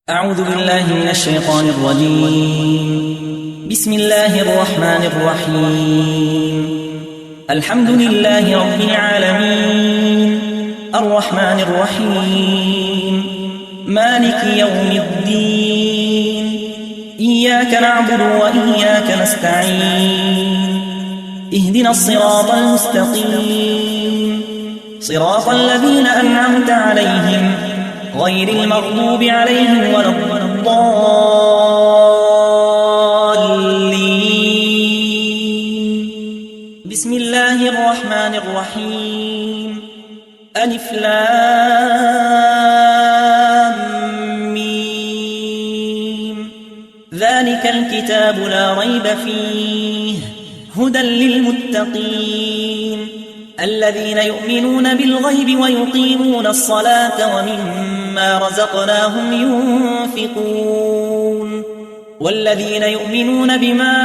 أعوذ بالله من الشيطان الرجيم. بسم الله الرحمن الرحيم. الحمد لله رب العالمين، الرحمن الرحيم، مالك يوم الدين، إياك نعبد وإياك نستعين، اهدنا الصراط المستقيم، صراط الذين أنعمت عليهم غير المغضوب عليهم ولا الضالين. بسم الله الرحمن الرحيم. ألف لام ميم. ذلك الكتاب لا ريب فيه هدى للمتقين الذين يؤمنون بالغيب ويقيمون الصلاة ومما رزقناهم ينفقون والذين يؤمنون بما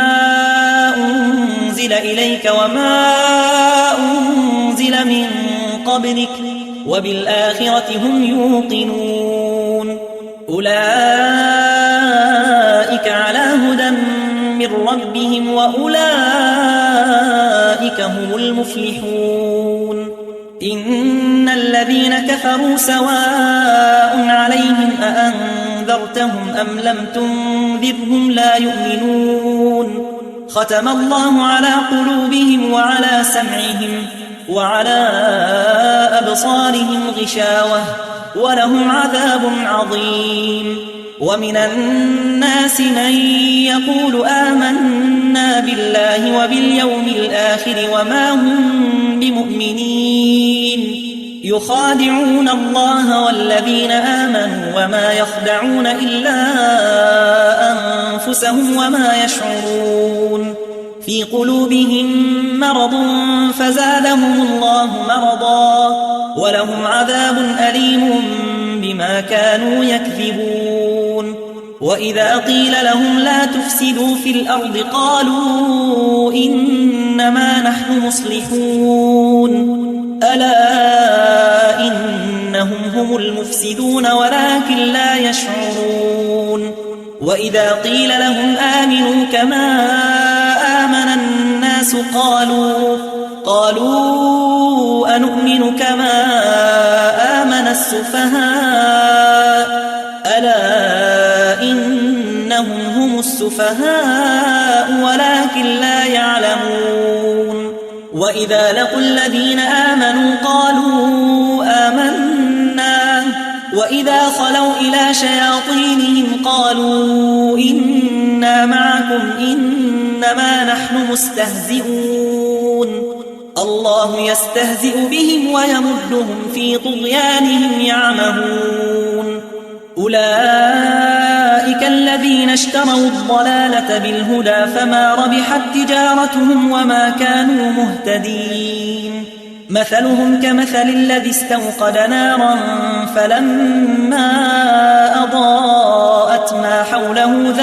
أنزل إليك وما أنزل من قبلك وبالآخرة هم يوقنون أولئك على هدى من ربهم وأولئك هم المفلحون. إن الذين كفروا سواء عليهم أأنذرتهم أم لم تنذرهم لا يؤمنون. ختم الله على قلوبهم وعلى سمعهم وعلى أبصارهم غشاوة ولهم عذاب عظيم. ومن الناس من يقول آمنا بالله وباليوم الآخر وما هم بمؤمنين يخادعون الله والذين آمنوا وما يخدعون إلا أنفسهم وما يشعرون. في قلوبهم مرض فزادهم الله مرضا ولهم عذاب أليم بما كانوا يكذبون. وإذا قيل لهم لا تفسدوا في الأرض قالوا إنما نحن مصلحون ألا إنهم هم المفسدون ولكن لا يشعرون. وإذا قيل لهم آمنوا كما آمن الناس قالوا أنؤمن كما آمن السفهاء ألا إنهم هم السفهاء ولكن لا يعلمون. وإذا لقوا الذين آمنوا قالوا آمنا وإذا خلوا إلى شياطينهم قالوا إنا معكم إنما نحن مستهزئون. الله يستهزئ بهم ويمدهم في طغيانهم يعمهون. أولئك الذين اشتروا الضلالة بالهدى فما ربحت تجارتهم وما كانوا مهتدين. مثلهم كمثل الذي استوقد نارا فلما أضاءت ما حوله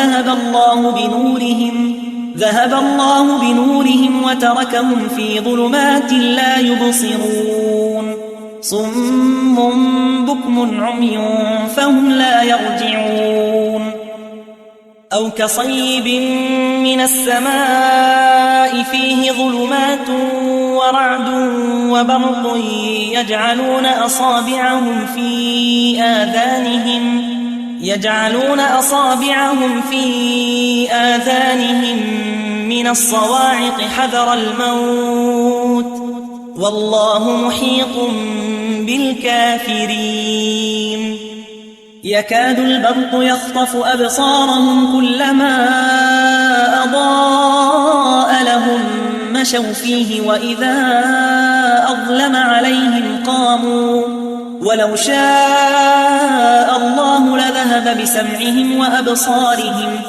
ذهب الله بنورهم وتركهم في ظلمات لا يبصرون. صم بكم عمي فهم لا يرجعون. أو كصيب من السماء فيه ظلمات ورعد وبرق يجعلون أصابعهم في آذانهم من الصواعق حذر الموت والله محيط بالكافرين. يكاد البرق يخطف أبصارهم كلما أضاء لهم مشوا فيه وإذا أظلم عليهم قاموا ولو شاء الله لذهب بسمعهم وأبصارهم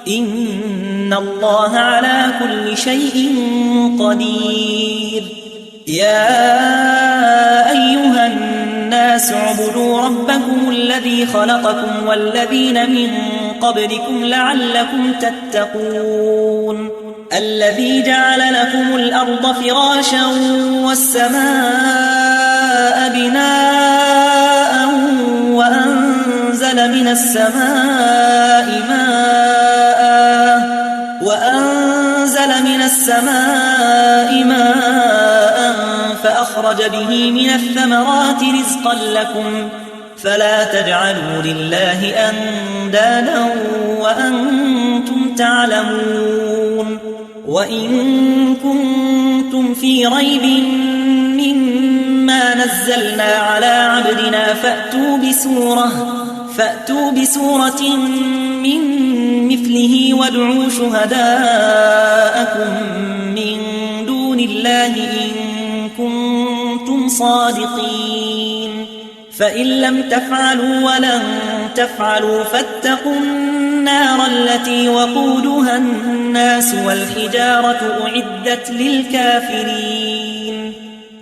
إن الله على كل شيء قدير. يا أيها الناس اعبدوا ربكم الذي خلقكم والذين من قبلكم لعلكم تتقون. الذي جعل لكم الأرض فراشا والسماء بناء وأنزل من السماء ماء فأخرج به من الثمرات رزقا لكم فلا تجعلوا لله أندادا وأنتم تعلمون وإن كنتم في ريب مما نزلنا على عبدنا فأتوا بسورة من مثله وادعوا شهداءكم من دون الله إن كنتم صادقين فإن لم تفعلوا ولن تفعلوا فاتقوا النار التي وقودها الناس والحجارة أعدت للكافرين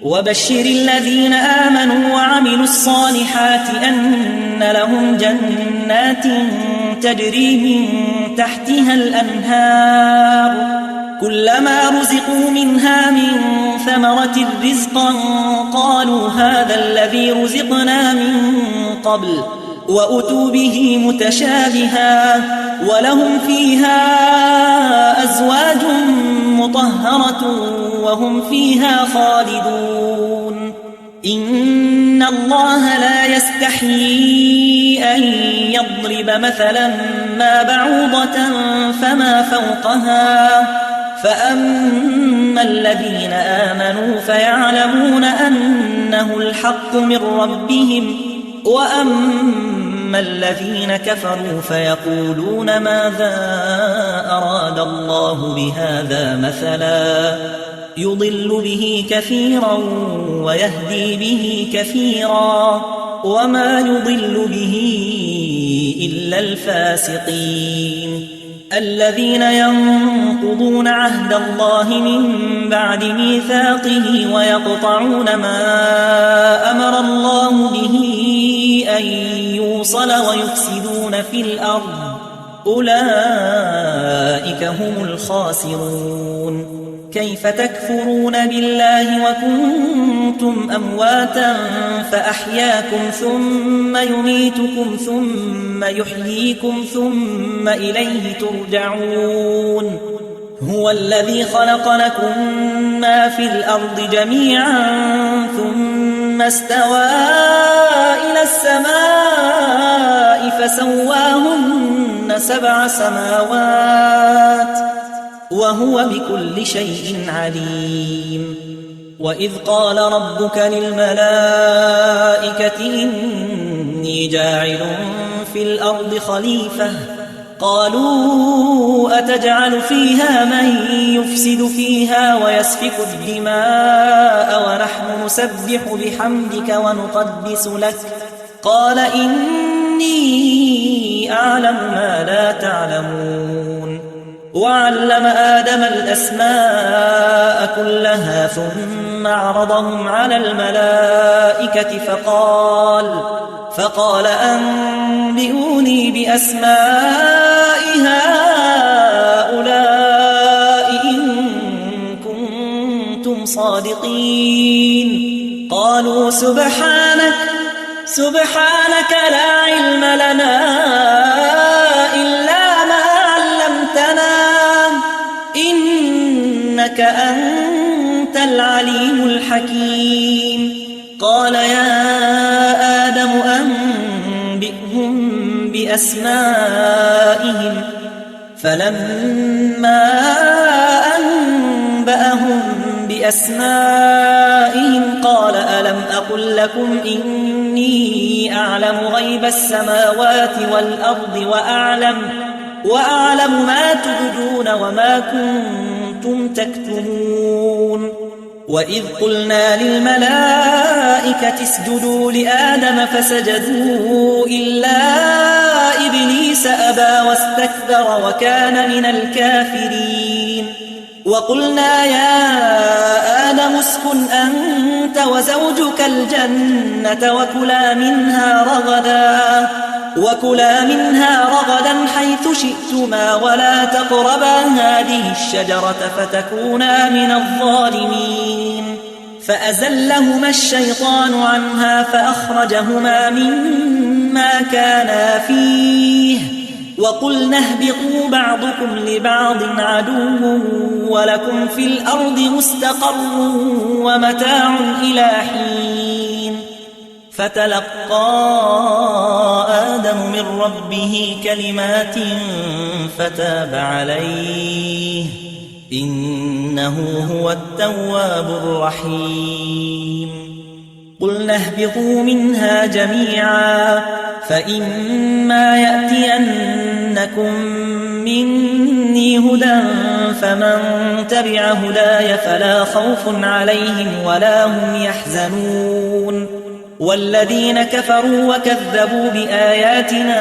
وبشر الذين آمنوا وعملوا الصالحات أن لهم جنات تجري من تحتها الأنهار كلما رزقوا منها من ثمرة رزقا قالوا هذا الذي رزقنا من قبل وأتوا به متشابها ولهم فيها أزواج مطهرة وهم فيها خالدون إن الله لا يستحيي أن يضرب مثلا ما بعوضة فما فوقها فأما الذين آمنوا فيعلمون أنه الحق من ربهم وأما الذين كفروا فيقولون ماذا أراد الله بهذا مثلا يضل به كثيرا ويهدي به كثيرا وما يضل به إلا الفاسقين الذين ينقضون عهد الله من بعد ميثاقه ويقطعون ما أمر الله به أن يوصل ويفسدون في الأرض أولئك هم الخاسرون كيف تكفرون بالله وكنتم أمواتا فأحياكم ثم يميتكم ثم يحييكم ثم إليه ترجعون هو الذي خلق لكم ما في الأرض جميعا ثم استوى إلى السماء فسواهن 7 سماوات وهو بكل شيء عليم وإذ قال ربك للملائكة إني جاعل في الأرض خليفة قالوا أتجعل فيها من يفسد فيها ويسفك الدماء ونحن نسبح بحمدك ونقدس لك قال إني أعلم ما لا تعلمون وعلم آدم الأسماء كلها ثم عرضهم على الملائكة فقال أنبئوني بأسماء هؤلاء إن كنتم صادقين قالوا سبحانك لا علم لنا إلا ما علمتنا إنك أنت العليم الحكيم قال يا آدم أنبئهم بأسمائهم فلما أنبأهم بأسمائهم قال ألم أقل لكم إني أعلم غيب السماوات والأرض وأعلم ما تبدون وما كنتم تكتمون وإذ قلنا للملائكة اسجدوا لآدم فسجدوا إلا إبليس أبى واستكبر وكان من الكافرين وقلنا يا آدم اسكن أنت وزوجك الجنة وكلا منها رغدا حيث شئتما ولا تقربا هذه الشجرة فتكونا من الظالمين فأزلهما الشيطان عنها فأخرجهما مما كانا فيه وقلنا اهبطوا بعضكم لبعض عدو ولكم في الأرض مستقر ومتاع إلى حين فتلقى آدم من ربه كلمات فتاب عليه إنه هو التواب الرحيم قلنا اهبطوا منها جميعا فإما يأتينكم مني هدى فمن تبع هداي فلا خوف عليهم ولا هم يحزنون والذين كفروا وكذبوا بآياتنا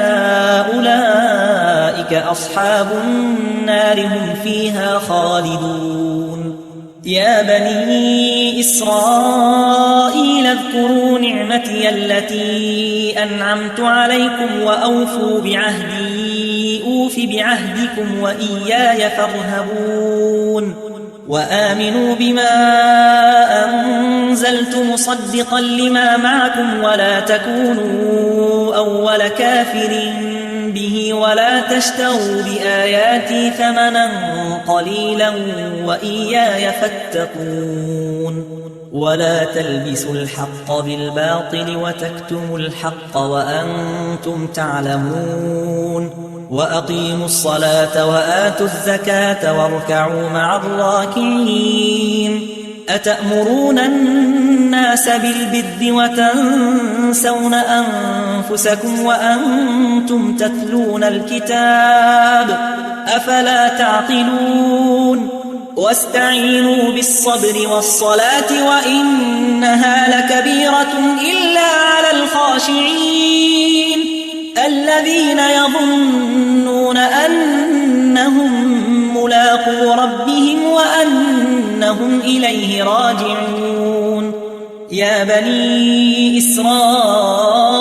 أولئك أصحاب النار هم فيها خالدون يا بني إسرائيل اذكروا نعمتي التي أنعمت عليكم وأوفوا بعهدي أوف بعهدكم وإياي فارهبون وآمنوا بما أنزلت مصدقا لما معكم ولا تكونوا أول كافر به ولا تشتروا بآياتي ثمنا قليلا وإياي فاتقون ولا تلبسوا الحق بالباطل وتكتموا الحق وأنتم تعلمون وأقيموا الصلاة وآتوا الزكاة واركعوا مع الراكعين أتأمرون الناس بالبر وتنسون أنفسكم وأنتم تتلون الكتاب أفلا تعقلون واستعينوا بالصبر والصلاة وإنها لكبيرة إلا على الخاشعين الذين يظنون أنهم ملاقو ربهم وأنهم إليه راجعون يا بني إسرائيل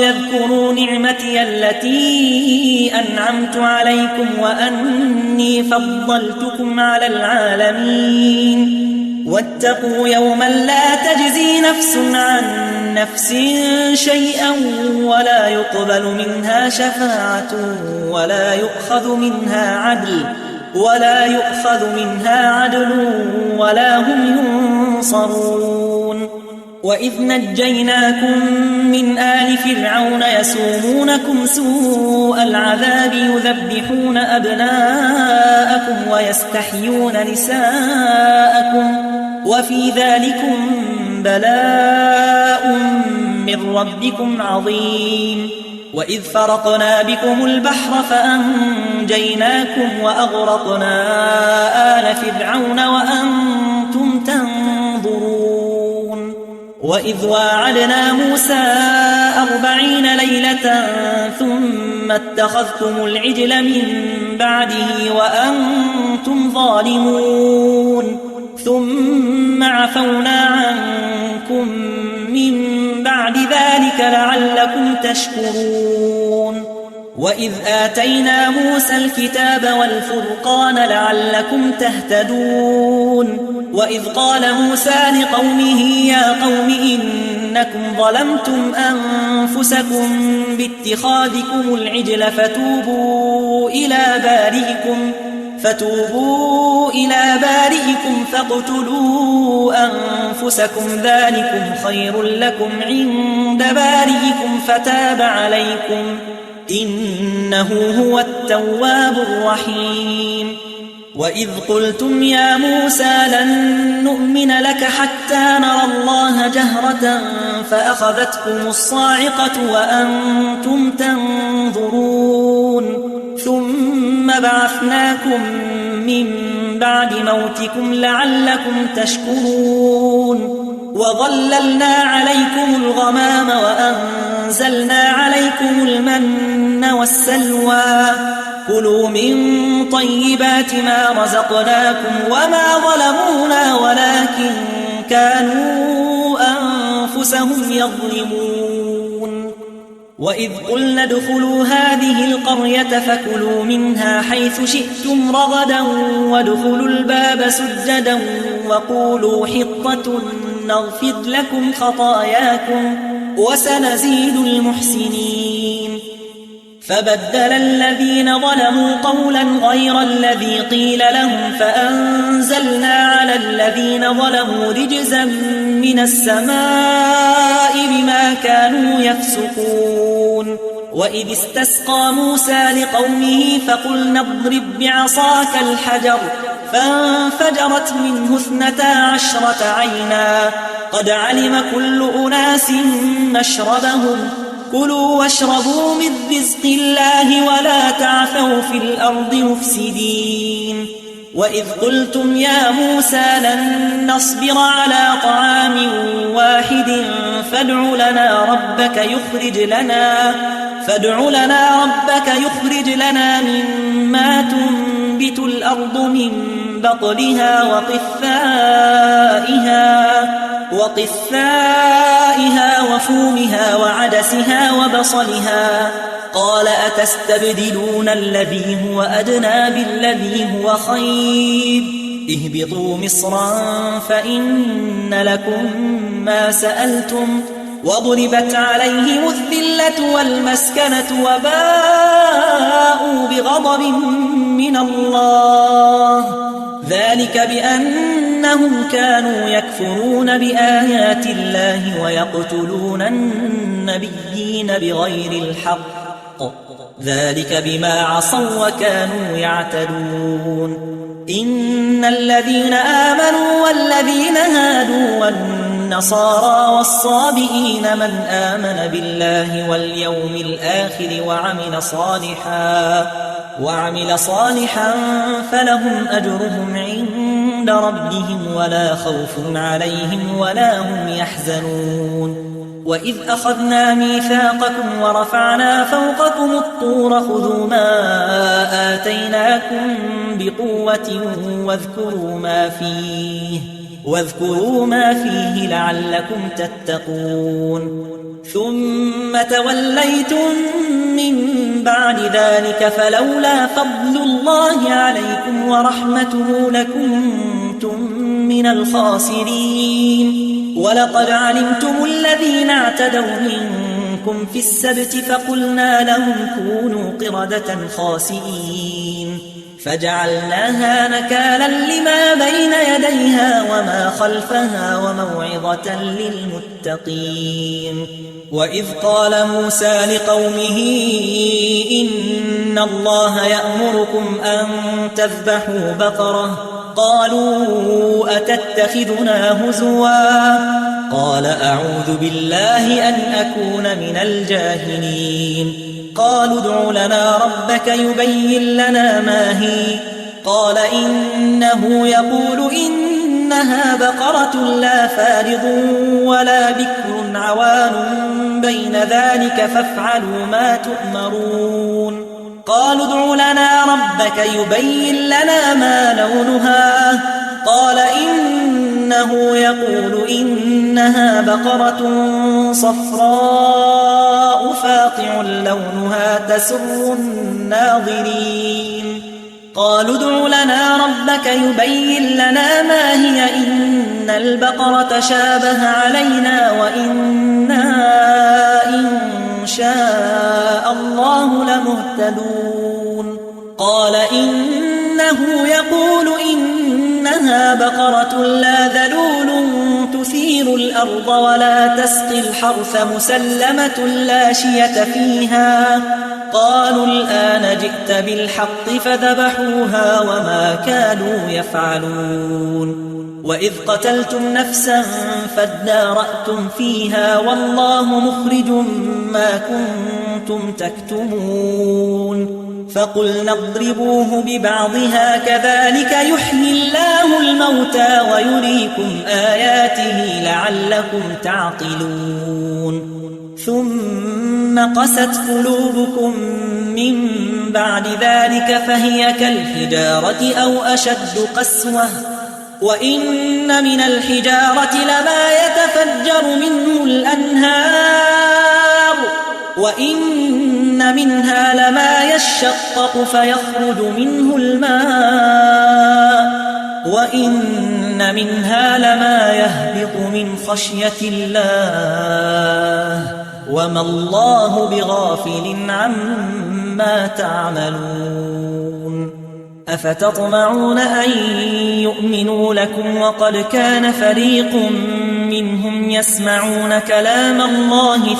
اذكروا نعمتي التي أنعمت عليكم وأني فضلتكم على العالمين واتقوا يوما لا تجزي نفس عن نفس شيئا ولا يقبل منها شفاعة ولا يؤخذ منها عدل ولا هم ينصرون وإذ نجيناكم من آل فرعون يسومونكم سوء العذاب يذبحون أبناءكم ويستحيون نساءكم وفي ذلكم بلاء من ربكم عظيم وإذ فرقنا بكم البحر فأنجيناكم وأغرقنا آل فرعون وأنتم تنظرون وإذ واعدنا موسى 40 ليلة ثم اتخذتم العجل من بعده وأنتم ظالمون ثم عفونا عنكم من بعد ذلك لعلكم تشكرون وإذ آتينا موسى الكتاب والفرقان لعلكم تهتدون وإذ قال موسى لقومه يا قوم إنكم ظلمتم أنفسكم باتخاذكم العجل فتوبوا إلى بارئكم فاقتلوا أنفسكم ذلكم خير لكم عند بارئكم فتاب عليكم إنه هو التواب الرحيم وإذ قلتم يا موسى لن نؤمن لك حتى نرى الله جهرة فأخذتكم الصاعقة وأنتم تنظرون ثم بعثناكم من بعد موتكم لعلكم تشكرون وظللنا عليكم الغمام وأنزلنا عليكم المن والسلوى كلوا من طيبات ما رزقناكم وما ظلمونا ولكن كانوا أنفسهم يظلمون وإذ قلنا ادخلوا هذه القرية فكلوا منها حيث شئتم رغدا وادخلوا الباب سجدا وقولوا حطة نغفر لكم خطاياكم وسنزيد المحسنين فبدل الذين ظلموا قولا غير الذي قيل لهم فأنزلنا على الذين ظلموا رجزا من السماء بما كانوا يفسقون وإذ استسقى موسى لقومه فقلنا اضرب بعصاك الحجر فانفجرت منه 12 عينا قد علم كل أناس مشربهم كلوا واشربوا من رزق الله ولا تعثوا في الأرض مفسدين وإذ قلتم يا موسى لن نصبر على طعام واحد فادع لنا ربك يخرج لنا مما تنبت الأرض من بطلها وقثائها وفومها وعدسها وبصلها قال أتستبدلون الذي هو أدنى بالذي هو خير اهبطوا مصرا فإن لكم ما سألتم وضربت عليهم الذلة والمسكنة وباءوا بغضب من الله ذلك بأنهم كانوا يكفرون بآيات الله ويقتلون النبيين بغير الحق ذلك بما عصوا وكانوا يعتدون إن الذين آمنوا والذين هادوا والنصارى والصابئين من آمن بالله واليوم الآخر وعمل صالحا فلهم أجرهم عند ربهم ولا خوف عليهم ولا هم يحزنون وإذ أخذنا ميثاقكم ورفعنا فوقكم الطور خذوا ما آتيناكم بقوة واذكروا ما فيه لعلكم تتقون ثم توليتم من بعد ذلك فلولا فضل الله عليكم ورحمته لكنتم من الخاسرين ولقد علمتم الذين اعتدوا منكم في السبت فقلنا لهم كونوا قردة خاسئين فجعلناها نكالا لما بين يديها وما خلفها وموعظة للمتقين وإذ قال موسى لقومه إن الله يأمركم أن تذبحوا بقرة قالوا أتتخذنا هزوا قال أعوذ بالله أن أكون من الجاهلين قالوا ادع لنا ربك يبين لنا ما هي قال إنه يقول إنها بقرة لا فارض ولا بكر عوان بين ذلك فافعلوا ما تؤمرون قالوا ادع لنا ربك يبين لنا ما لونها قال إنه يقول إنها بقرة صفراء فاقع لونها تسر الناظرين قالوا ادع لنا ربك يبين لنا ما هي إن البقرة شابه علينا وإنا إن شاء الله لمهتدون قال إنه يقول إنها بقرة لا ذلول تثير الأرض ولا تسقي الحرث مسلمة لا شية فيها قالوا الآن جئت بالحق فذبحوها وما كانوا يفعلون وإذ قتلتم نفسا فادارأتم فيها والله مخرج ما كنتم تكتمون فقلنا اضربوه ببعضها كذلك يحيي الله الموتى ويريكم آياته لعلكم تعقلون ثم قست قلوبكم من بعد ذلك فهي كالحجارة أو أشد قسوة وإن من الحجارة لما يتفجر منه الأنهار وإن منها لما يشقق فيخرج منه الماء وإن منها لما يهبط من خشية الله وما الله بغافل عما تعملون أفتطمعون أن يؤمنوا لكم وقد كان فريق منهم يسمعون كلام الله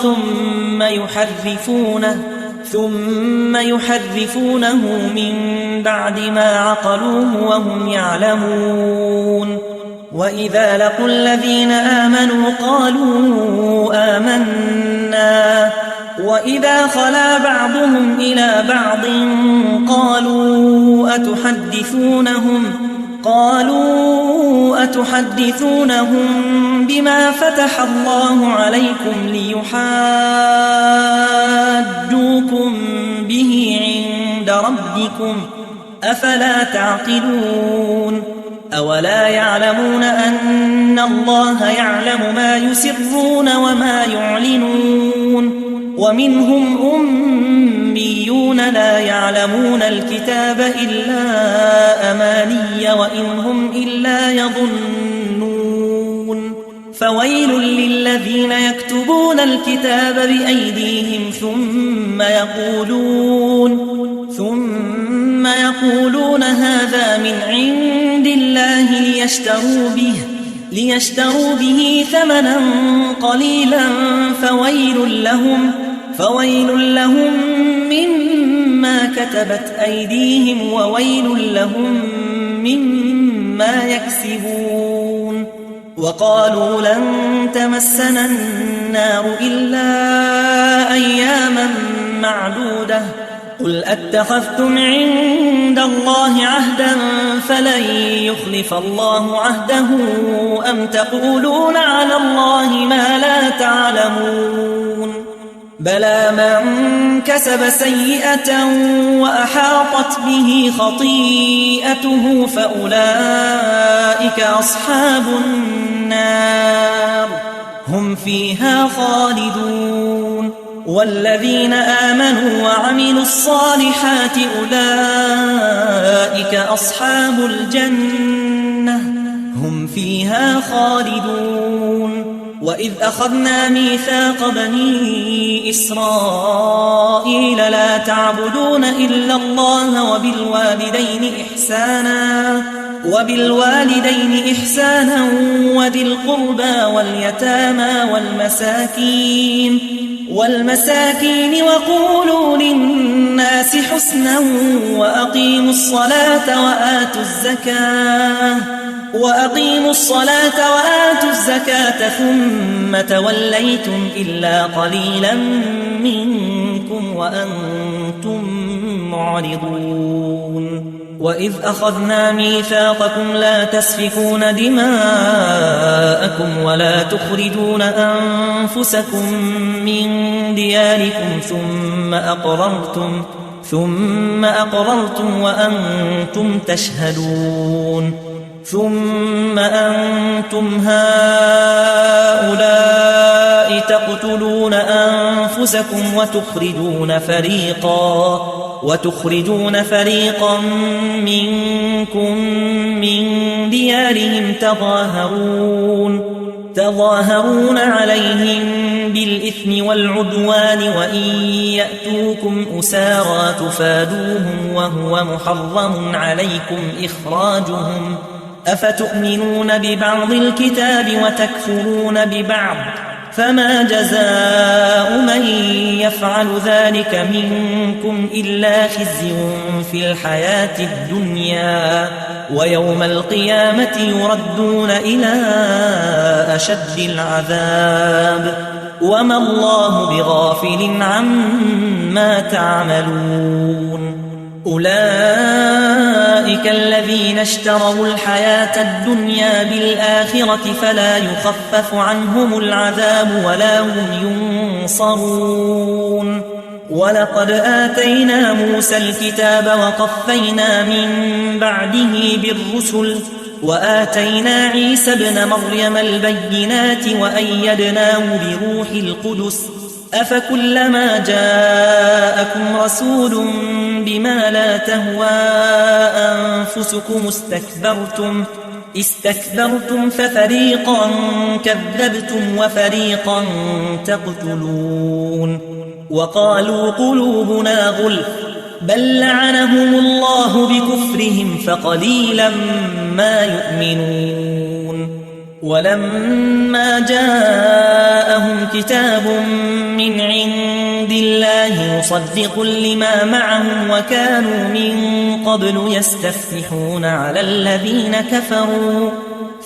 ثم يحرفونه من بعد ما عقلوه وهم يعلمون وإذا لقوا الذين آمنوا قالوا آمنا وإذا خلا بعضهم إلى بعض قالوا أتحدثونهم بما فتح الله عليكم ليحاجوكم به عند ربكم أفلا تعقلون أولا يعلمون أن الله يعلم ما يسرون وما يعلنون ومنهم أميون لا يعلمون الكتاب إلا أماني وإن هم إلا يظنون فويل للذين يكتبون الكتاب بأيديهم ثم يقولون هذا من عند الله ليشتروا به ثمنا قليلا فويل لهم مما كتبت أيديهم وويل لهم مما يكسبون وقالوا لن تمسنا النار إلا أياما معدودة قل أتخذتم عند الله عهدا فلن يخلف الله عهده أم تقولون على الله ما لا تعلمون بلى من كسب سيئة وأحاطت به خطيئته فأولئك أصحاب النار هم فيها خالدون والذين آمنوا وعملوا الصالحات أولئك أصحاب الجنة هم فيها خالدون وإذ أخذنا ميثاق بني إسرائيل لا تعبدون إلا الله وبالوالدين إحسانا وذي القربى واليتامى والمساكين وقولوا للناس حسنا وأقيموا الصلاة وآتوا الزكاة ثم توليتم إلا قليلا منكم وأنتم معرضون وإذ أخذنا ميثاقكم لا تسفكون دماءكم ولا تخرجون أنفسكم من دياركم ثم أقررتم وأنتم تشهدون ثم أنتم هؤلاء تقتلون أنفسكم وتخرجون فريقا منكم من ديارهم تظاهرون عليهم بالإثم والعدوان وإن يأتوكم أسارى تفادوهم وهو محرم عليكم إخراجهم أفتؤمنون ببعض الكتاب وتكفرون ببعض فما جزاء من يفعل ذلك منكم إلا خزي في الحياة الدنيا ويوم القيامة يردون إلى أشد العذاب وما الله بغافل عما تعملون أولئك الذين اشتروا الحياة الدنيا بالآخرة فلا يخفف عنهم العذاب ولا هم ينصرون ولقد آتينا موسى الكتاب وقفينا من بعده بالرسل وآتينا عيسى ابن مريم البينات وأيدناه بروح القدس أفكلما جاءكم رسول بما لا تهوى أنفسكم استكبرتم ففريقا كذبتم وفريقا تقتلون وقالوا قلوبنا غلف بل لعنهم الله بكفرهم فقليلا ما يؤمنون ولما جاءهم كتاب من عند الله مصدق لما معهم وكانوا من قبل يستفتحون على الذين كفروا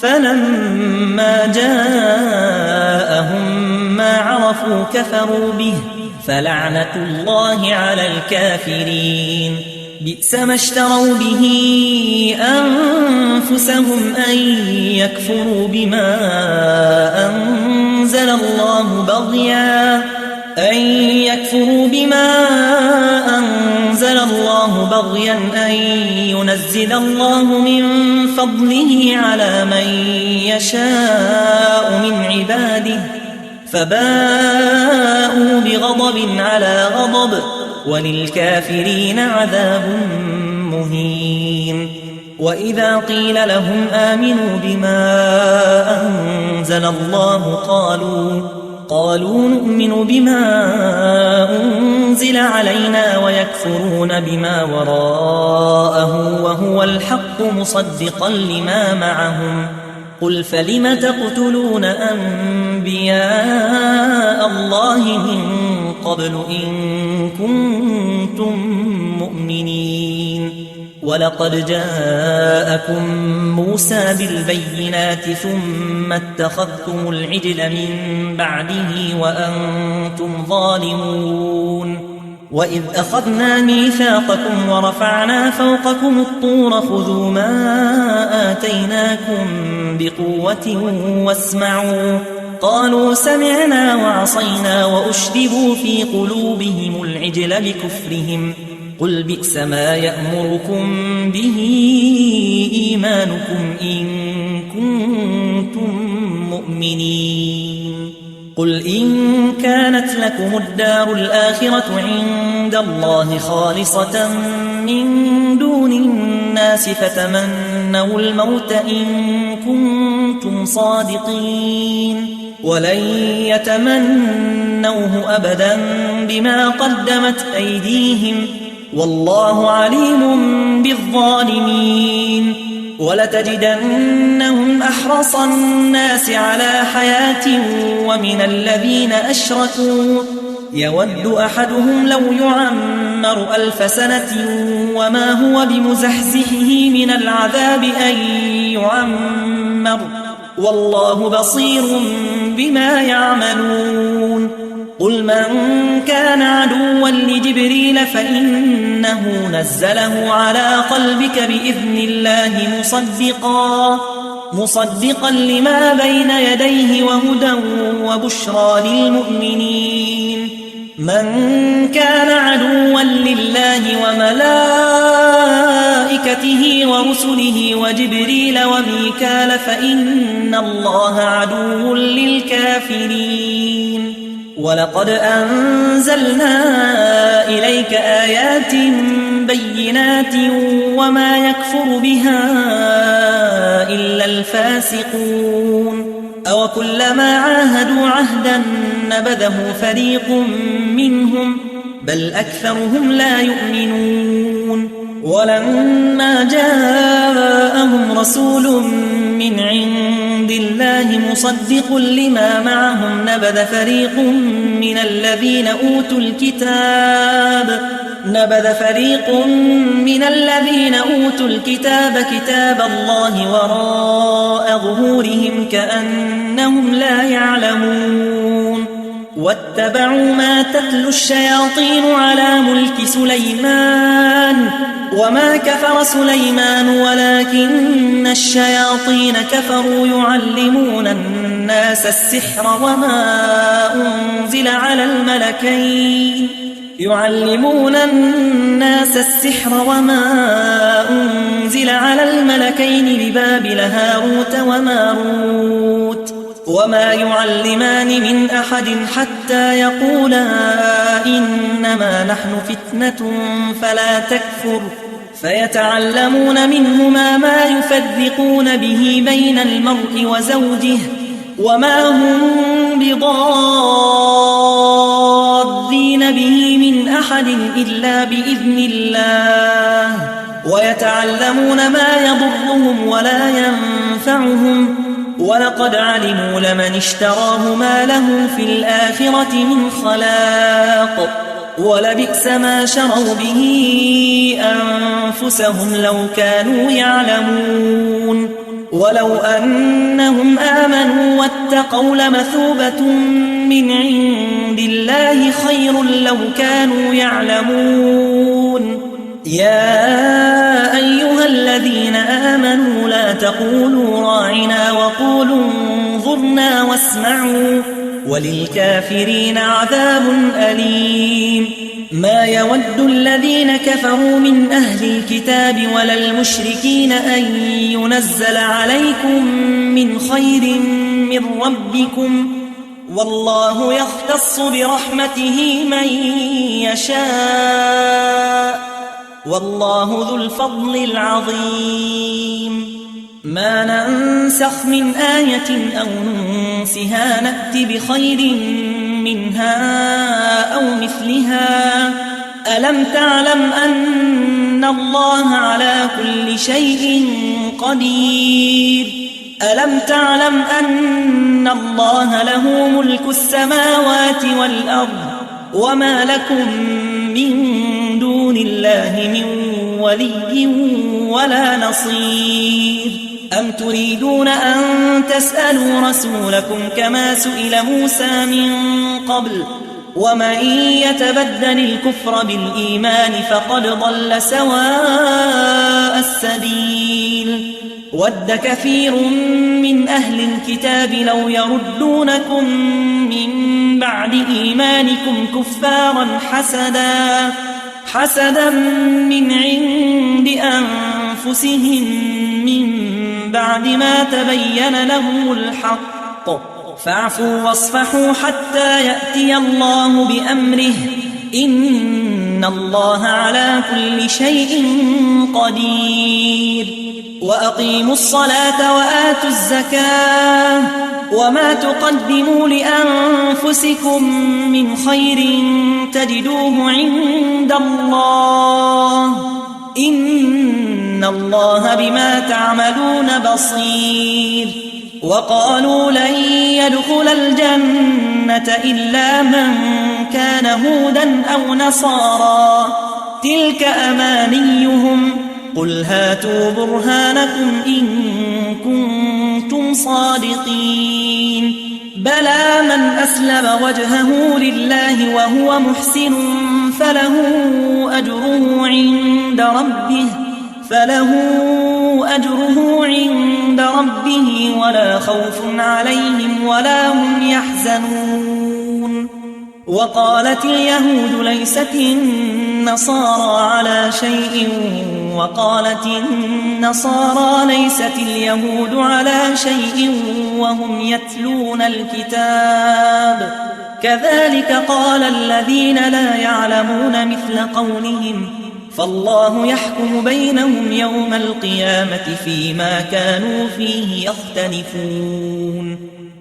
فلما جاءهم ما عرفوا كفروا به فلعنة الله على الكافرين بئس ما اشتروا به أنفسهم أن يكفروا بما أنزل الله بغيا أن ينزل الله من فضله على من يشاء من عباده فباءوا بغضب على غضب وللكافرين عذاب مهين وإذا قيل لهم آمنوا بما أنزل الله قالوا نؤمن بما أنزل علينا ويكفرون بما وراءه وهو الحق مصدقا لما معهم قل فلم تقتلون أنبياء الله من قبل إن كنتم مؤمنين ولقد جاءكم موسى بالبينات ثم اتخذتم العجل من بعده وأنتم ظالمون وإذ أخذنا ميثاقكم ورفعنا فوقكم الطور خذوا ما آتيناكم بقوة واسمعوا قالوا سمعنا وعصينا وأشربوا في قلوبهم العجل بكفرهم قل بئس ما يأمركم به إيمانكم إن كنتم مؤمنين قل إن كانت لكم الدار الآخرة عند الله خالصة من دون الناس فتمنوا الموت إن كنتم صادقين ولن يتمنوه أبدا بما قدمت أيديهم والله عليم بالظالمين ولتجدنهم أحرص الناس على حياة ومن الذين أشركوا يود أحدهم لو يعمر 1000 سنة وما هو بمزحزحه من العذاب أن يعمر والله بصير بما يعملون قل من كان عدوا لجبريل فإنه نزله على قلبك بإذن الله مصدقا لما بين يديه وهدى وبشرى للمؤمنين من كان عدوا لله وملائكته ورسله وجبريل وميكال فإن الله عدو للكافرين ولقد أنزلنا إليك آيات بينات وما يكفر بها إلا الفاسقون أوكلما عاهدوا عهدا نبذه فريق منهم بل أكثرهم لا يؤمنون ولما جاءهم رسول من عند الله مصدق لما معهم نبذ فريق من الذين أوتوا الكتاب كتاب الله وراء ظهورهم كأنهم لا يعلمون واتبعوا ما تتلو الشياطين على ملك سليمان وما كفر سليمان ولكن الشياطين كفروا يعلمون الناس السحر وما أنزل على الملكين ببابل هاروت وماروت وما يعلمان من أحد حتى يقولا إنما نحن فتنة فلا تكفر فيتعلمون منهما ما يفرقون به بين المرء وزوجه وما هم بضارين به من أحد إلا بإذن الله ويتعلمون ما يضرهم ولا ينفعهم ولقد علموا لمن اشتراه ما له في الآخرة من خلاق ولبئس ما شروا به أنفسهم لو كانوا يعلمون ولو أنهم آمنوا واتقوا لمثوبة من عند الله خير لو كانوا يعلمون يا أيها الذين آمنوا لا تقولوا راعنا وقولوا انظرنا واسمعوا وللكافرين عذاب أليم ما يود الذين كفروا من أهل الكتاب ولا المشركين أن ينزل عليكم من خير من ربكم والله يختص برحمته من يشاء والله ذو الفضل العظيم ما ننسخ من آية أو ننسها نأت بخير منها أو مثلها ألم تعلم أن الله على كل شيء قدير ألم تعلم أن الله له ملك السماوات والأرض وما لكم من دون الله من ولي ولا نصير أم تريدون أن تسألوا رسولكم كما سئل موسى من قبل ومن يتبدل الكفر بالإيمان فقد ضل سواء السبيل ود كثير من أهل الكتاب لو يردونكم من بعد إيمانكم كفارا حسدا من عند أنفسهم من بعد ما تبين لهم الحق فاعفوا واصفحوا حتى يأتي الله بأمره إن الله على كل شيء قدير وأقيموا الصلاة وآتوا الزكاة وما تقدموا لأنفسكم من خير تجدوه عند الله إن الله بما تعملون بصير وقالوا لن يدخل الجنة إلا من كان هودا أو نصارى تلك أمانيهم قل هاتوا برهانكم إن كنتم صادقين بلى من أسلم وجهه لله وهو محسن فله أجره عند ربه ولا خوف عليهم ولا هم يحزنون وقالت اليهود ليست النصارى على شيء وقالت النصارى ليست اليهود على شيء وهم يتلون الكتاب كذلك قال الذين لا يعلمون مثل قولهم فالله يحكم بينهم يوم القيامة فيما كانوا فيه يختلفون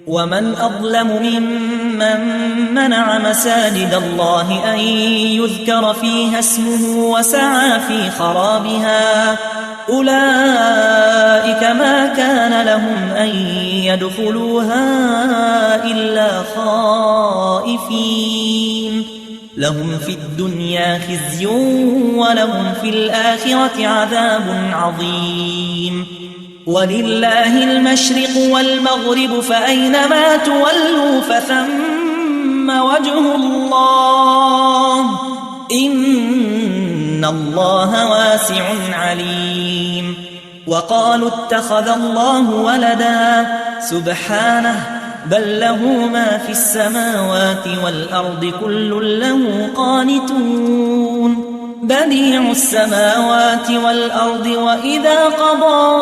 ومن أظلم ممن منع مساجد الله أن يذكر فيها اسمه وسعى في خرابها أولئك ما كان لهم أن يدخلوها إلا خائفين لهم في الدنيا خزي ولهم في الآخرة عذاب عظيم ولله المشرق والمغرب فأينما تولوا فثم وجه الله إن الله واسع عليم وقالوا اتخذ الله ولدا سبحانه بل له ما في السماوات والأرض كل له قانتون بديع السماوات والأرض وإذا قضى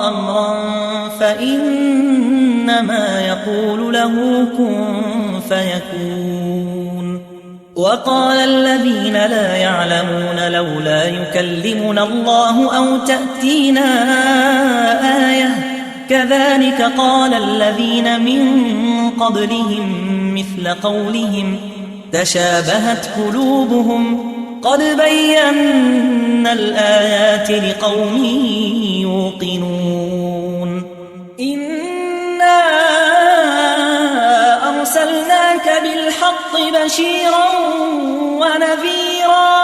أمرا فإنما إنما يقول له كن فيكون. وقال الذين لا يعلمون لولا يكلمنا الله أو تأتينا آية كذلك قال الذين من قبلهم مثل قولهم تشابهت قلوبهم قد بينا الآيات لقوم يوقنون. إنا أرسلناك بالحق بشيرا ونذيرا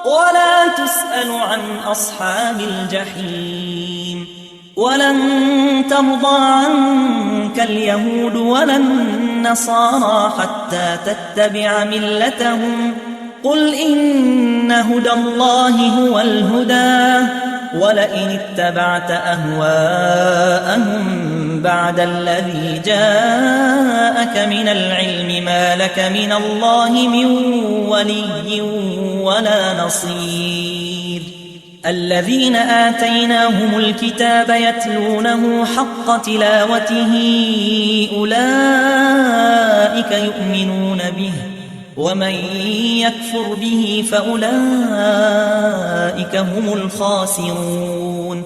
ولا تسأل عن أصحاب الجحيم. ولن ترضى عنك اليهود ولا النصارى حتى تتبع ملتهم قل إن هدى الله هو الهدى ولئن اتبعت أهواءهم بعد الذي جاءك من العلم ما لك من الله من ولي ولا نصير. الذين آتيناهم الكتاب يتلونه حق تلاوته أولئك يؤمنون به ومن يكفر به فأولئك هم الخاسرون.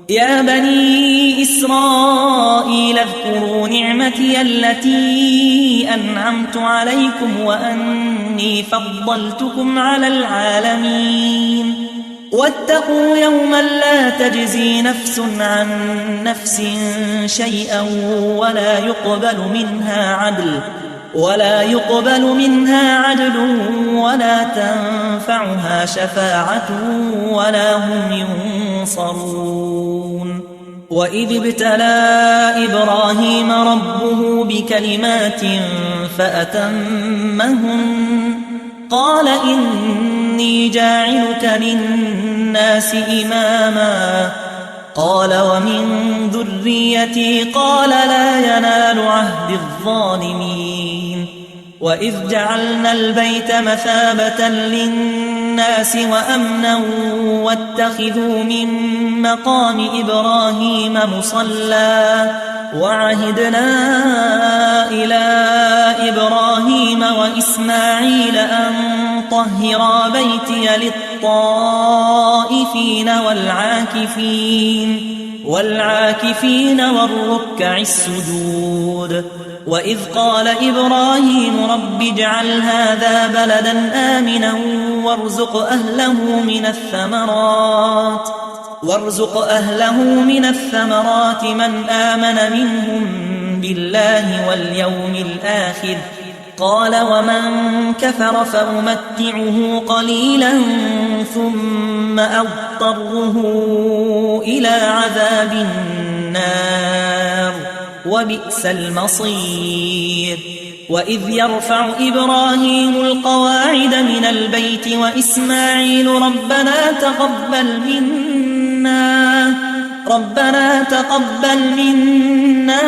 يا بني إسرائيل اذكروا نعمتي التي أنعمت عليكم وأني فضلتكم على العالمين. واتقوا يوما لا تجزي نفس عن نفس شيئا ولا يقبل منها عدل ولا تنفعها شفاعة ولا هم ينصرون. وإذ ابتلى إبراهيم ربه بكلمات فأتمهن قال إني جاعلك للناس إماما قال ومن ذريتي قال لا ينال عهد الظالمين. وإذ جعلنا البيت مثابة للناس وأمنا واتخذوا من مقام إبراهيم مصلى وعهدنا إلى إبراهيم وإسماعيل أن طهرا بيتي للطائفين والعاكفين والركع السجود. وإذ قال إبراهيم رب اجعل هذا بلدا آمنا وارزق أهله من الثمرات من آمن منهم بالله واليوم الآخر قال ومن كفر فأمتعه قليلا ثم أضطره إلى عذاب النار وبئس المصير. وإذ يرفع إبراهيم القواعد من البيت وإسماعيل ربنا تقبل منا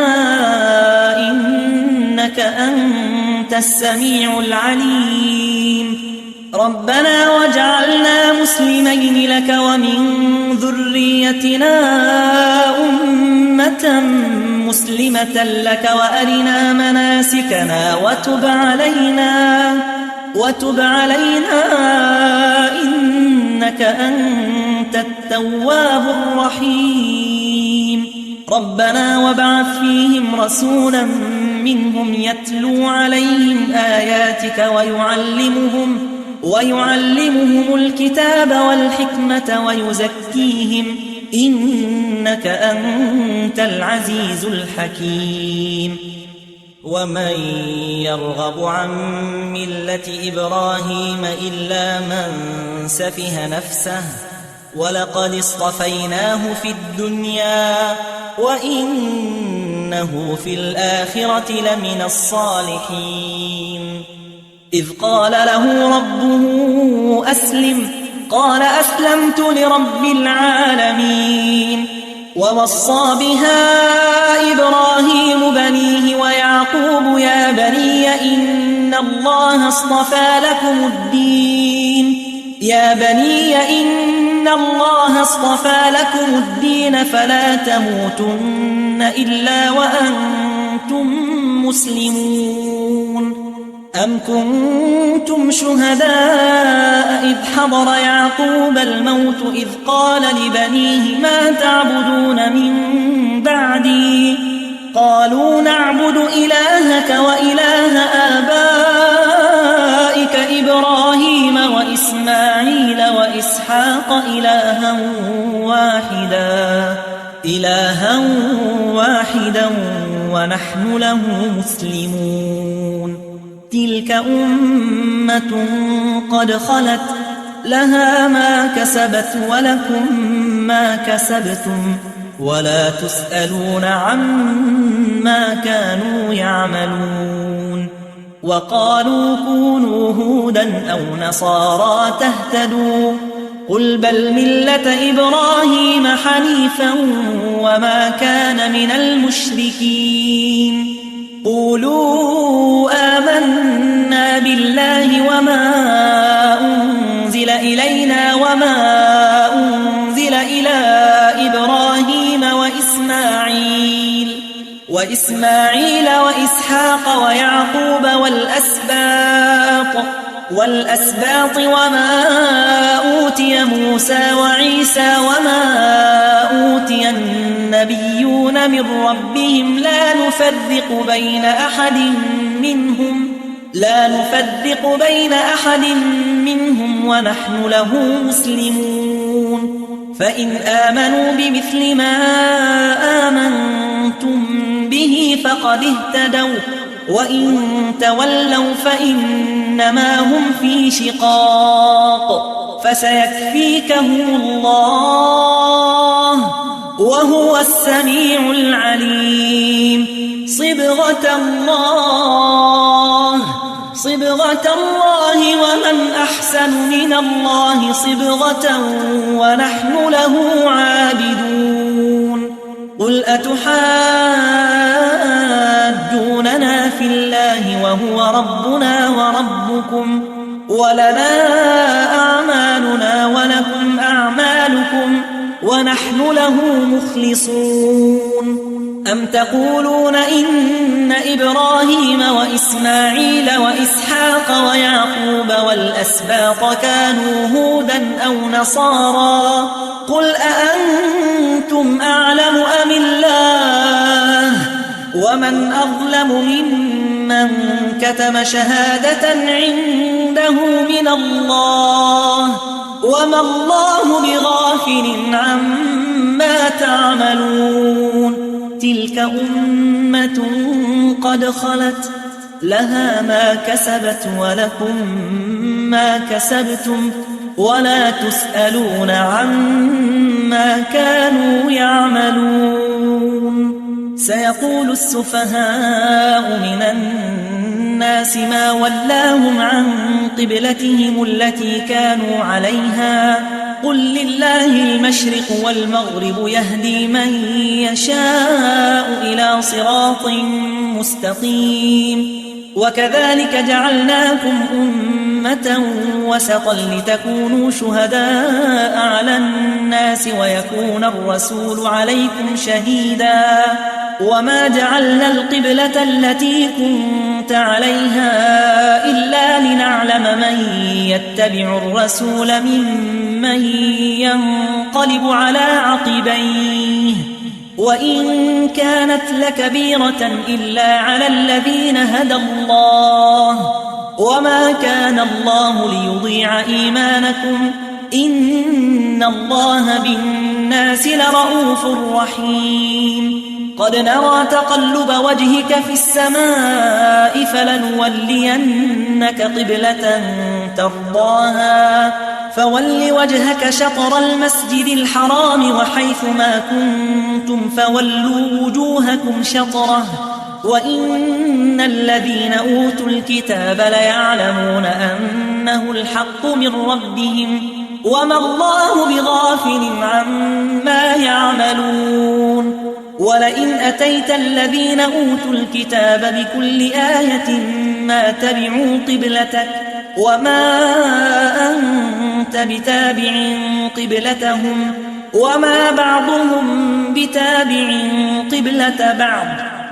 إنك أنت السميع العليم ربنا واجعلنا مسلمين لك ومن ذريتنا أمة مسلمة لك وأرنا مناسكنا وتب علينا إنك أنت التواب الرحيم. ربنا وابعث فيهم رسولا منهم يتلو عليهم آياتك ويعلمهم الكتاب والحكمة ويزكيهم إنك أنت العزيز الحكيم. ومن يرغب عن ملة إبراهيم إلا من سفه نفسه ولقد اصطفيناه في الدنيا وإنه في الآخرة لمن الصالحين. إذ قال له ربه أسلم قال أسلمت لرب العالمين. ووصى بها إبراهيم بنيه ويعقوب يا بني إن الله اصطفى لكم الدين إن الله اصطفى لكم الدين فلا تموتن إلا وأنتم مسلمون أم كنتم شهداء إذ حضر يعقوب الموت إذ قال لبنيه ما تعبدون من بعدي قالوا نعبد إلهك وإله آبائك إبراهيم وإسماعيل وإسحاق إلها واحدا ونحن له مسلمون تلك أمة قد خلت لها ما كسبت ولكم ما كسبتم ولا تسألون عما كانوا يعملون وقالوا كونوا هودا أو نصارى تهتدوا قل بل ملة إبراهيم حنيفا وما كان من المشركين قولوا آمنا بالله وما أنزل إلينا وما أنزل إلى إبراهيم وإسماعيل وإسحاق ويعقوب والأسباط وما أوتي موسى وعيسى وما أوتي النبيون من ربهم لا نفرق بين أحد منهم ونحن له مسلمون فإن آمنوا بمثل ما آمنتم به فقد اهتدوا وإن تولوا فإنما هم في شقاق فسيكفيكهم الله وهو السميع العليم صبغة الله ومن أحسن من الله صبغة ونحن له عابدون قل أتحاجوننا في الله وهو ربنا وربكم ولنا أعمالنا ولكم أعمالكم ونحن له مخلصون أم تقولون إن إبراهيم وإسماعيل وإسحاق ويعقوب والأسباط كانوا هودا أو نصارى قل أأنتم أعلم أم الله ومن أظلم ممن كتم شهادة عنده من الله وما الله بغافل عما تعملون تلك أمة قد خلت لها ما كسبت ولكم ما كسبتم ولا تسألون عما كانوا يعملون سيقول السفهاء من الناس ما ولاهم عن قبلتهم التي كانوا عليها قل لله المشرق والمغرب يهدي من يشاء إلى صراط مستقيم وكذلك جعلناكم أمة وسطا لتكونوا شهداء على الناس ويكون الرسول عليكم شهيدا وما جعلنا القبلة التي كنت عليها إلا لنعلم من يتبع الرسول ممن ينقلب على عقبيه وإن كانت لكبيرة إلا على الذين هدى الله وما كان الله ليضيع إيمانكم إن الله بالناس لرؤوف رحيم قد نرى تقلب وجهك في السماء فلنولينك قبلة ترضاها فول وجهك شطر المسجد الحرام وحيث ما كنتم فولوا وجوهكم شطره وإن الذين أوتوا الكتاب ليعلمون أنه الحق من ربهم وما الله بغافل عما يعملون ولئن أتيت الذين أوتوا الكتاب بكل آية ما تبعوا قبلتك وما أنت كنت بتابع قبلتهم وما بعضهم بتابع قبلة بعض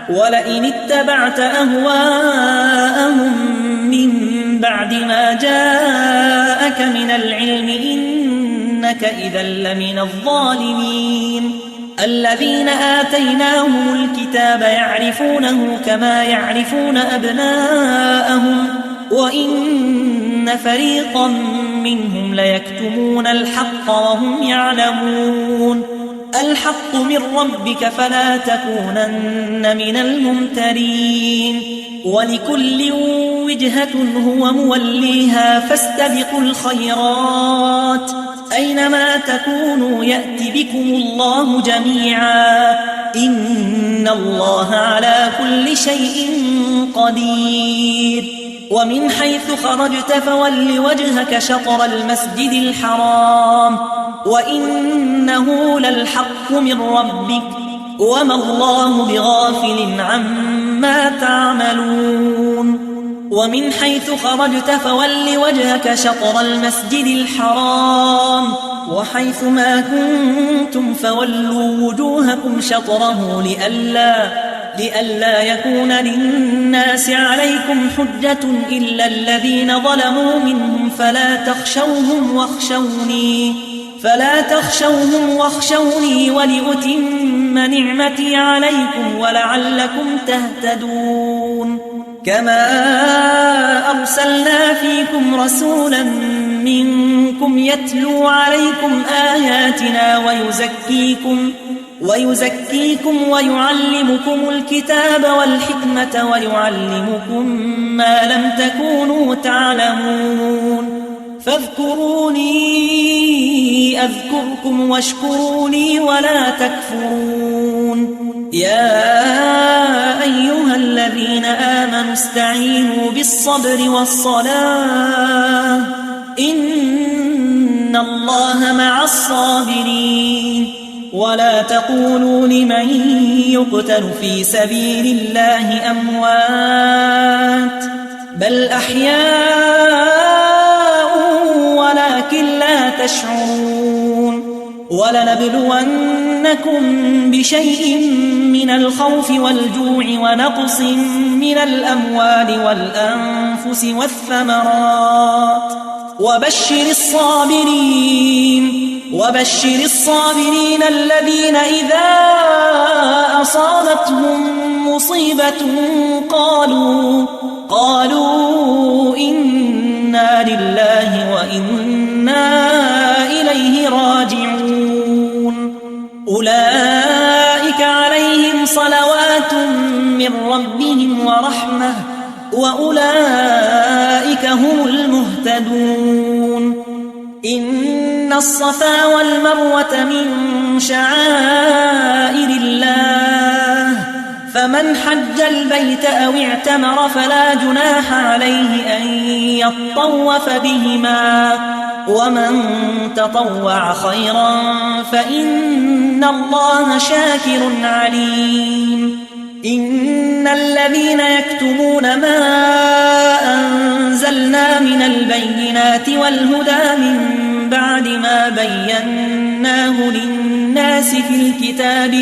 ولئن اتبعت أهواءهم من بعد ما جاءك من العلم إنك إذا لمن الظالمين الذين آتيناهم الكتاب يعرفونه كما يعرفون أبناءهم وإن فريقا منهم ليكتمون الحق وهم يعلمون الحق من ربك فلا تكونن من الممترين ولكل وجهة هو موليها فاستبقوا الخيرات أينما تكونوا يأت بكم الله جميعا إن الله على كل شيء قدير ومن حيث خرجت فول وجهك شطر المسجد الحرام وإنه للحق من ربك وما الله بغافل عما تعملون ومن حيث خرجت فول وجهك شطر المسجد الحرام وحيث ما كنتم فولوا وجوهكم شطره لئلا يكون للناس عليكم حجة إلا الذين ظلموا منهم فلا تخشوهم واخشوني ولأتم نعمتي عليكم ولعلكم تهتدون كما أرسلنا فيكم رسولا منكم يتلو عليكم آياتنا ويزكيكم ويعلمكم الكتاب والحكمة ويعلمكم ما لم تكونوا تعلمون فاذكروني أذكركم واشكروا لي ولا تكفرون يا أيها الذين آمنوا استعينوا بالصبر والصلاة إن الله مع الصابرين ولا تقولوا لمن يقتل في سبيل الله أموات بل أحياء ولكن لا تشعرون ولنبلونكم بشيء من الخوف والجوع ونقص من الأموال والأنفس والثمرات وبشر الصابرين الذين إذا أصابتهم مصيبة قالوا إنا لله وإنا إليه راجعون أولئك عليهم صلوات من ربهم ورحمة وأولئك هم المهتدون إن الصفا والمروة من شعائر الله فمن حج البيت أو اعتمر فلا جناح عليه أن يطوف بهما ومن تطوع خيرا فإن الله شاكر عليم إن الذين يكتمون ما أنزلنا من البينات والهدى من بعد ما بيناه للناس في الكتاب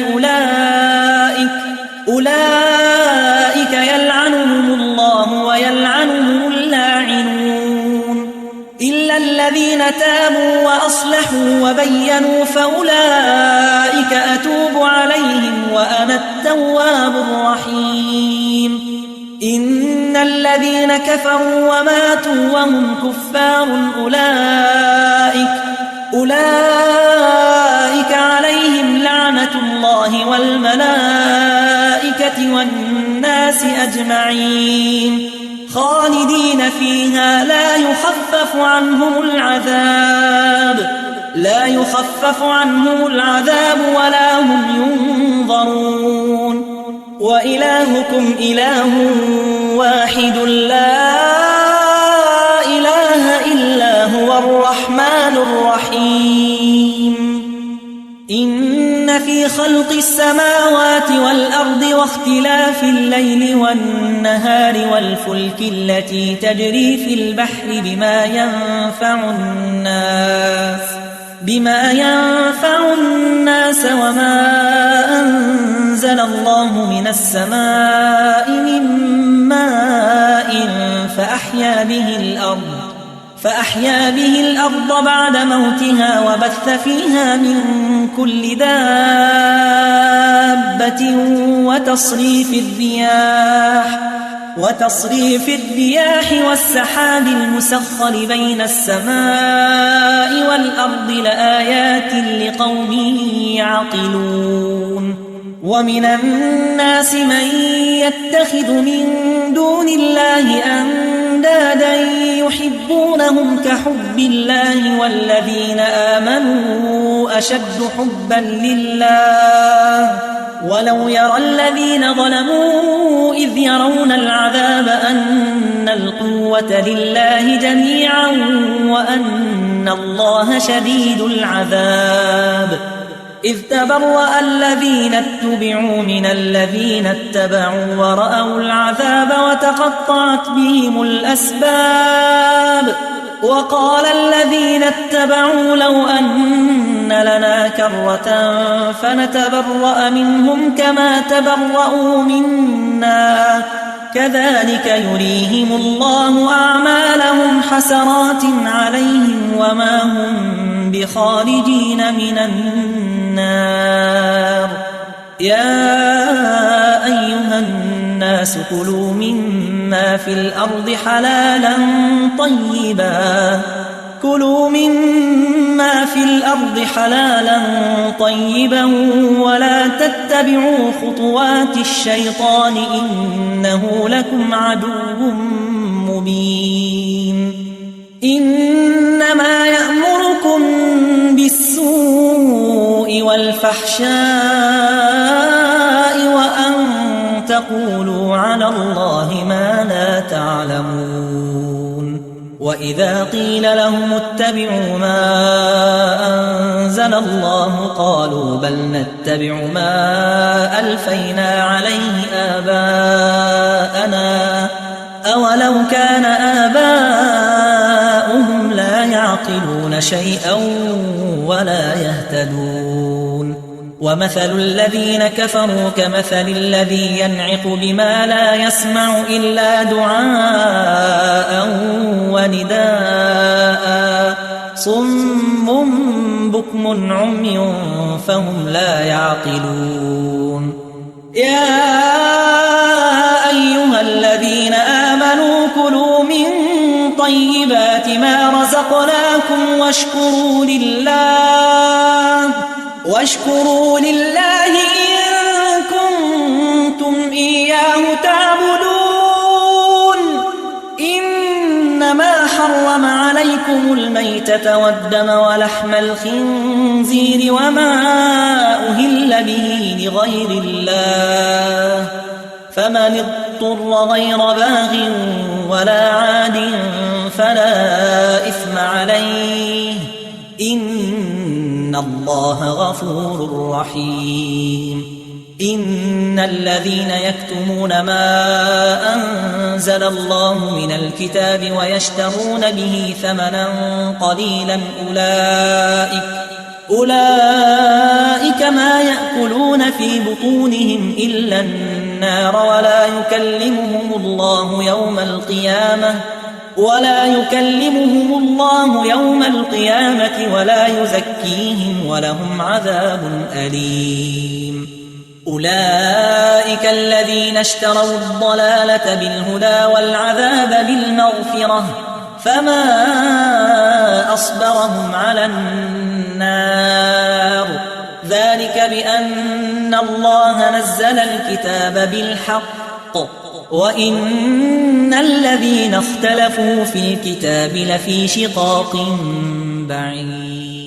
أولئك يلعنهم الله ويلعنهم اللاعنون إلا الذين تابوا وأصلحوا وبينوا فأولئك أتوب عليهم وأنا التواب الرحيم إن الذين كفروا وماتوا وهم كفار أولئك عليهم لعنة الله والملائكة والناس أجمعين خالدين فيها لا يخفف عنهم العذاب ولا هم ينظرون وإلهكم إله واحد لا إله إلا هو الرحمن الرحيم إن إن في خلق السماوات والأرض واختلاف الليل والنهار والفلك التي تجري في البحر بما ينفع الناس وما أنزل الله من السماء من ماء فأحيا به الأرض بعد موتها وبث فيها من كل دابة وتصريف الرياح والسحاب المسخر بين السماء والأرض لآيات لقوم يعقلون ومن الناس من يتخذ من دون الله أندادا يحبونهم كحب الله والذين آمنوا أشد حبا لله ولو يرى الذين ظلموا إذ يرون العذاب أن القوة لله جميعا وأن الله شديد العذاب إذ تبرأ الذين اتبعوا من الذين اتبعوا ورأوا العذاب وتقطعت بهم الأسباب وقال الذين اتبعوا لو أن لنا كرة فنتبرأ منهم كما تبرأوا منا كذلك يريهم الله أعمالهم حسرات عليهم وما هم بخارجين من النار يا أيها الناس كلوا مما في الأرض حلالا طيبا ولا تتبعوا خطوات الشيطان إنه لكم عدو مبين إنما يأمركم بالسوء والفحشاء وأن تقولوا على الله ما لا تعلمون وإذا قيل لهم اتبعوا ما أنزل الله قالوا بل نتبع ما ألفينا عليه آباءنا أولو كان آباؤهم لا يعقلون شيئا ولا يهتدون ومثل الذين كفروا كمثل الذي ينعق بما لا يسمع إلا دعاء ونداء صم بكم عمي فهم لا يعقلون يا أيها الذين آمنوا كلوا من طيبات ما رزقناكم واشكروا لله إن كنتم إياه تعبدون إنما حرم عليكم الميتة والدم ولحم الخنزير وما أهل به لغير الله فمن اضطر غير باغ ولا عاد فلا إثم عليه إن الله غفور رحيم إن الذين يكتمون ما أنزل الله من الكتاب ويشترون به ثمنا قليلا أولئك ما يأكلون في بطونهم إلا النار ولا يكلمهم الله يوم القيامة ولا يزكيهم ولهم عذاب أليم أولئك الذين اشتروا الضلالة بالهدى والعذاب بالمغفرة فما أصبرهم على النار ذلك بأن الله نزل الكتاب بالحق وإن الذين اختلفوا في الكتاب لفي شقاق بعيد